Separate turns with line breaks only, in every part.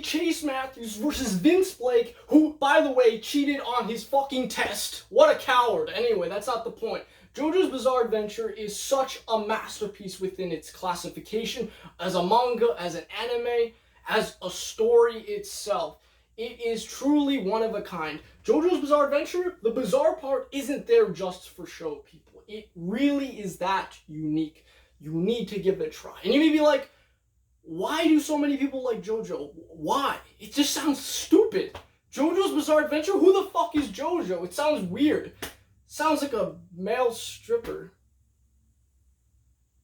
Chase Matthews versus Vince Blake, who, by the way, cheated on his fucking test. What a coward. Anyway, that's not the point. JoJo's Bizarre Adventure is such a masterpiece within its classification as a manga, as an anime, as a story itself. It is truly one of a kind. JoJo's Bizarre Adventure, the bizarre part isn't there just for show, people. It really is that unique. You need to give it a try. And you may be like, why do so many people like JoJo? Why? It just sounds stupid. JoJo's Bizarre Adventure? Who the fuck is JoJo? It sounds weird. Sounds like a male stripper.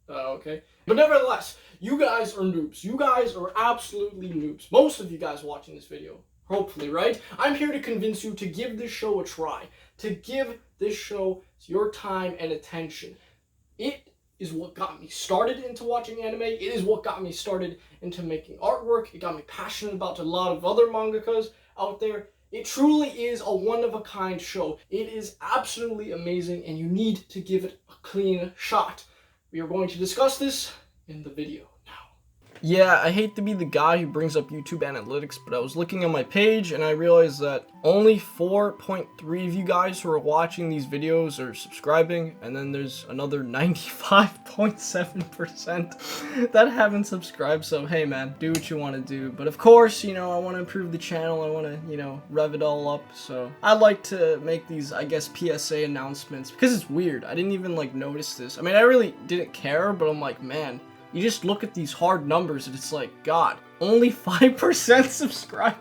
Okay. But nevertheless, you guys are noobs. You guys are absolutely noobs. Most of you guys watching this video. Hopefully, right? I'm here to convince you to give this show a try. To give this show your time and attention. It is what got me started into watching anime. It is what got me started into making artwork. It got me passionate about a lot of other mangakas out there. It truly is a one-of-a-kind show. It is absolutely amazing, and you need to give it a clean shot. We are going to discuss this in the video. Yeah, I hate to be the guy who brings up YouTube analytics, but I was looking on my page and I realized that only 4.3 of you guys who are watching these videos are subscribing, and then there's another 95.7% that haven't subscribed. So hey man, do what you want to do. But of course, you know, I want to improve the channel. I want to, you know, rev it all up. So I like to make these, I guess, PSA announcements because it's weird. I didn't even like notice this. I mean, I really didn't care, but I'm like, man, you just look at these hard numbers and it's like, God, only 5% subscribe.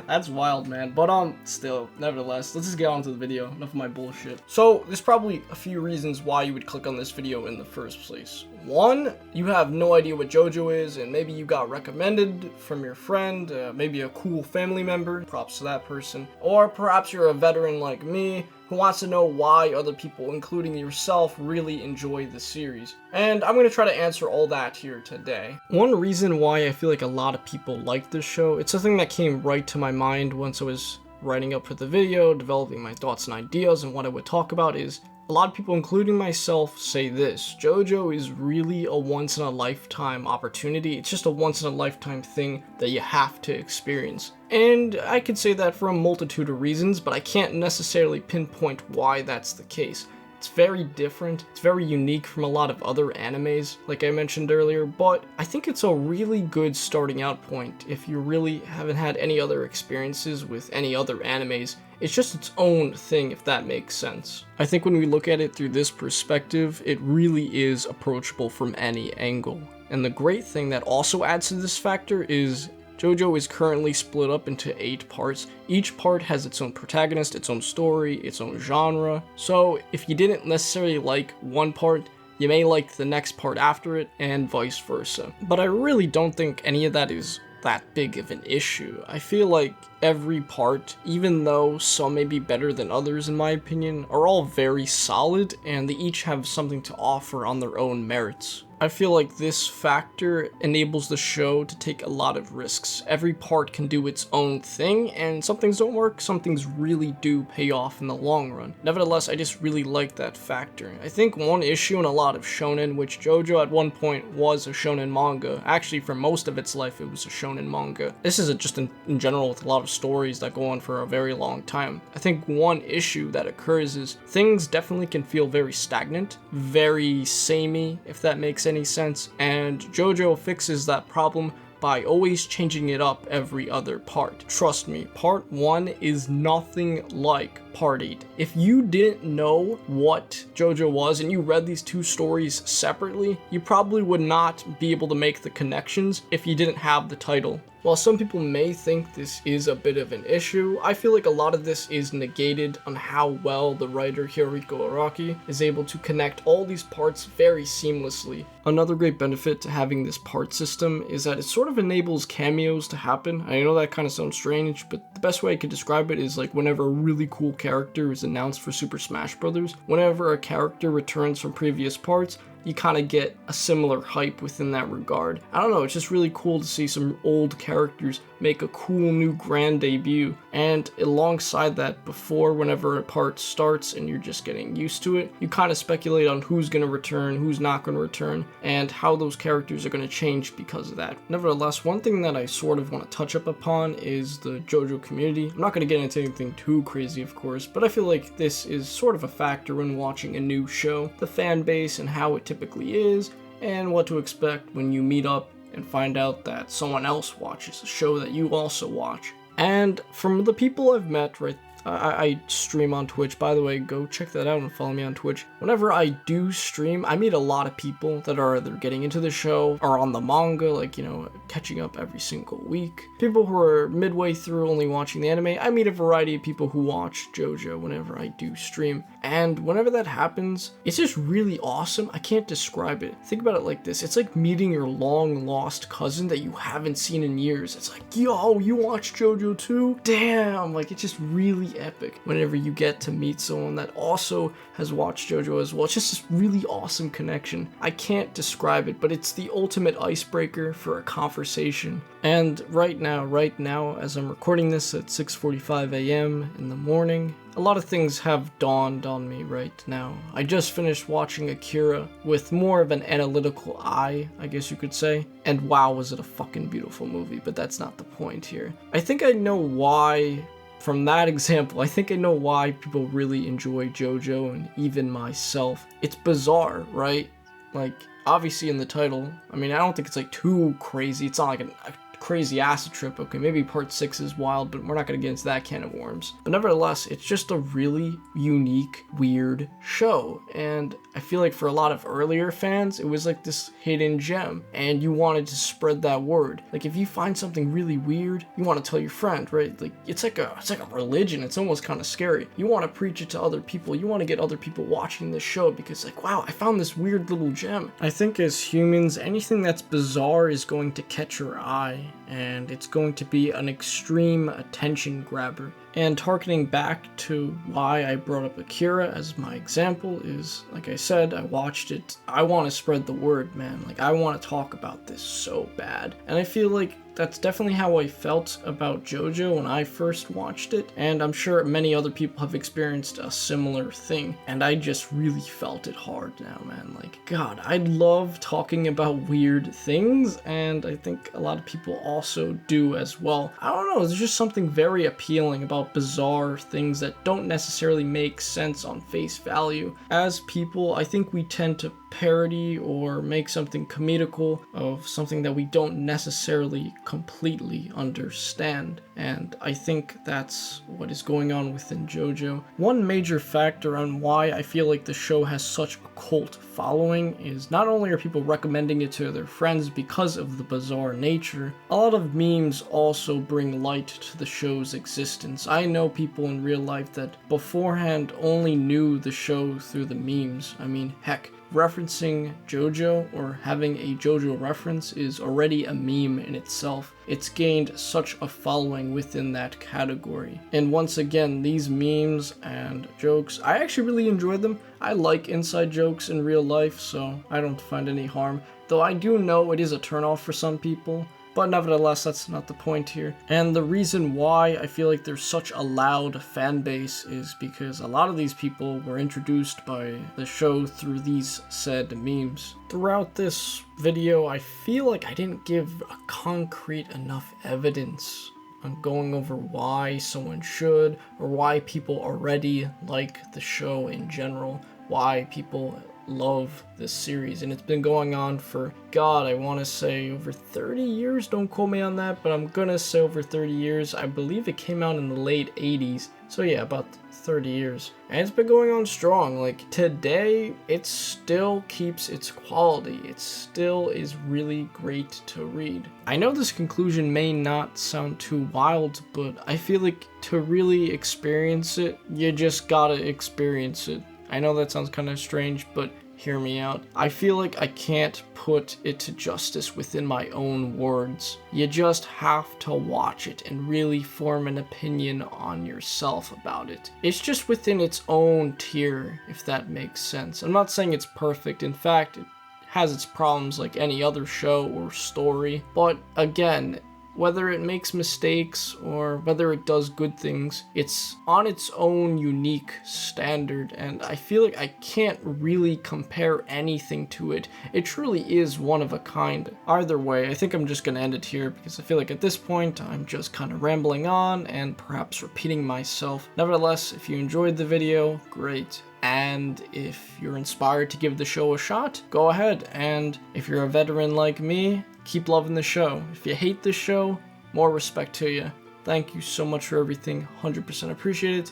That's wild, man. But still, nevertheless, let's just get on to the video. Enough of my bullshit. So there's probably a few reasons why you would click on this video in the first place. One, you have no idea what JoJo is, and maybe you got recommended from your friend, maybe a cool family member, props to that person. Or perhaps you're a veteran like me who wants to know why other people, including yourself, really enjoy the series. And I'm going to try to answer all that here today. One reason why I feel like a lot of people like this show, it's something that came right to my mind once I was writing up for the video, developing my thoughts and ideas and what I would talk about, is a lot of people, including myself, say this: JoJo is really a once-in-a-lifetime opportunity. It's just a once-in-a-lifetime thing that you have to experience. And I could say that for a multitude of reasons, but I can't necessarily pinpoint why that's the case. It's very different, it's very unique from a lot of other animes, like I mentioned earlier, but I think it's a really good starting out point if you really haven't had any other experiences with any other animes. It's just its own thing, if that makes sense. I think when we look at it through this perspective, it really is approachable from any angle. And the great thing that also adds to this factor is JoJo is currently split up into 8 parts. Each part has its own protagonist, its own story, its own genre. So if you didn't necessarily like one part, you may like the next part after it, and vice versa. But I really don't think any of that is that big of an issue. I feel like every part, even though some may be better than others in my opinion, are all very solid, and they each have something to offer on their own merits. I feel like this factor enables the show to take a lot of risks. Every part can do its own thing, and some things don't work, some things really do pay off in the long run. Nevertheless, I just really like that factor. I think one issue in a lot of shonen, which JoJo at one point was a shonen manga, actually for most of its life it was a shonen manga. This is just in general with a lot of stories that go on for a very long time. I think one issue that occurs is things definitely can feel very stagnant, very samey, if that makes any sense, and JoJo fixes that problem by always changing it up every other part. Trust me, part 1 is nothing like part 8. If you didn't know what JoJo was and you read these two stories separately, you probably would not be able to make the connections if you didn't have the title. While some people may think this is a bit of an issue, I feel like a lot of this is negated on how well the writer Hirohiko Araki is able to connect all these parts very seamlessly. Another great benefit to having this part system is that it sort of enables cameos to happen. I know that kind of sounds strange, but the best way I could describe it is like whenever a really cool character is announced for Super Smash Bros., whenever a character returns from previous parts, you kind of get a similar hype within that regard. I don't know, it's just really cool to see some old characters make a cool new grand debut. And alongside that, before whenever a part starts and you're just getting used to it, you kind of speculate on who's going to return, who's not going to return, and how those characters are going to change because of that. Nevertheless, one thing that I sort of want to touch up upon is the Jojo community. I'm not going to get into anything too crazy, of course, but I feel like this is sort of a factor when watching a new show, the fan base and how it typically is, and what to expect when you meet up and find out that someone else watches a show that you also watch. And from the people I've met, right, I stream on Twitch, by the way, go check that out and follow me on Twitch. Whenever I do stream, I meet a lot of people that are either getting into the show or on the manga, like, you know, catching up every single week. People who are midway through only watching the anime. I meet a variety of people who watch Jojo whenever I do stream. And whenever that happens, it's just really awesome. I can't describe it. Think about it like this. It's like meeting your long lost cousin that you haven't seen in years. It's like, yo, you watch Jojo too? Damn, like, it's just really epic whenever you get to meet someone that also has watched Jojo as well. It's just this really awesome connection. I can't describe it, but it's the ultimate icebreaker for a conversation. And right now, as I'm recording this at 6:45 a.m. in the morning, a lot of things have dawned on me right now. I just finished watching Akira with more of an analytical eye, I guess you could say. And wow, was it a fucking beautiful movie, but that's not the point here. I think I know why. From that example, I think I know why people really enjoy Jojo, and even myself. It's bizarre, right? Like, obviously in the title, I mean, I don't think it's like too crazy. It's not like a crazy acid trip. Okay, maybe part 6 is wild, but we're not going to get into that can of worms. But nevertheless, it's just a really unique, weird show. And I feel like for a lot of earlier fans, it was like this hidden gem, and you wanted to spread that word. Like, if you find something really weird, you want to tell your friend, right? Like, it's like a religion. It's almost kind of scary. You want to preach it to other people. You want to get other people watching this show because, like, wow, I found this weird little gem. I think as humans, anything that's bizarre is going to catch your eye, and it's going to be an extreme attention grabber. And harkening back to why I brought up Akira as my example is, like I said, I watched it. I want to spread the word, man. Like, I want to talk about this so bad. And I feel like that's definitely how I felt about Jojo when I first watched it, and I'm sure many other people have experienced a similar thing, and I just really felt it hard now, man. Like, God, I love talking about weird things, and I think a lot of people also do as well. I don't know, there's just something very appealing about bizarre things that don't necessarily make sense on face value. As people, I think we tend to parody or make something comedical of something that we don't necessarily completely understand, and I think that's what is going on within Jojo. One major factor on why I feel like the show has such a cult following is not only are people recommending it to their friends because of the bizarre nature, a lot of memes also bring light to the show's existence. I know people in real life that beforehand only knew the show through the memes. I mean, heck, referencing Jojo or having a Jojo reference is already a meme in itself. It's gained such a following within that category. And once again, these memes and jokes, I actually really enjoy them. I like inside jokes in real life, so I don't find any harm. Though I do know it is a turnoff for some people. But nevertheless, that's not the point here. And the reason why I feel like there's such a loud fan base is because a lot of these people were introduced by the show through these said memes. Throughout this video, I feel like I didn't give a concrete enough evidence on going over why someone should, or why people already like the show in general, why people love this series. And it's been going on for, God, I want to say over 30 years. Don't quote me on that, but I'm gonna say over 30 years. I believe it came out in the late 80s. So yeah, about 30 years. And it's been going on strong. Like, today, it still keeps its quality. It still is really great to read. I know this conclusion may not sound too wild, but I feel like to really experience it, you just gotta experience it. I know that sounds kind of strange, but hear me out. I feel like I can't put it to justice within my own words. You just have to watch it and really form an opinion on yourself about it. It's just within its own tier, if that makes sense. I'm not saying it's perfect. In fact, it has its problems like any other show or story. But again, whether it makes mistakes or whether it does good things, it's on its own unique standard, and I feel like I can't really compare anything to it. It truly is one of a kind. Either way, I think I'm just gonna end it here because I feel like at this point I'm just kind of rambling on and perhaps repeating myself. Nevertheless, if you enjoyed the video, great. And if you're inspired to give the show a shot, go ahead. And if you're a veteran like me, keep loving the show. If you hate this show, more respect to you. Thank you so much for everything. 100% appreciate it.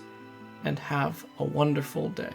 And have a wonderful day.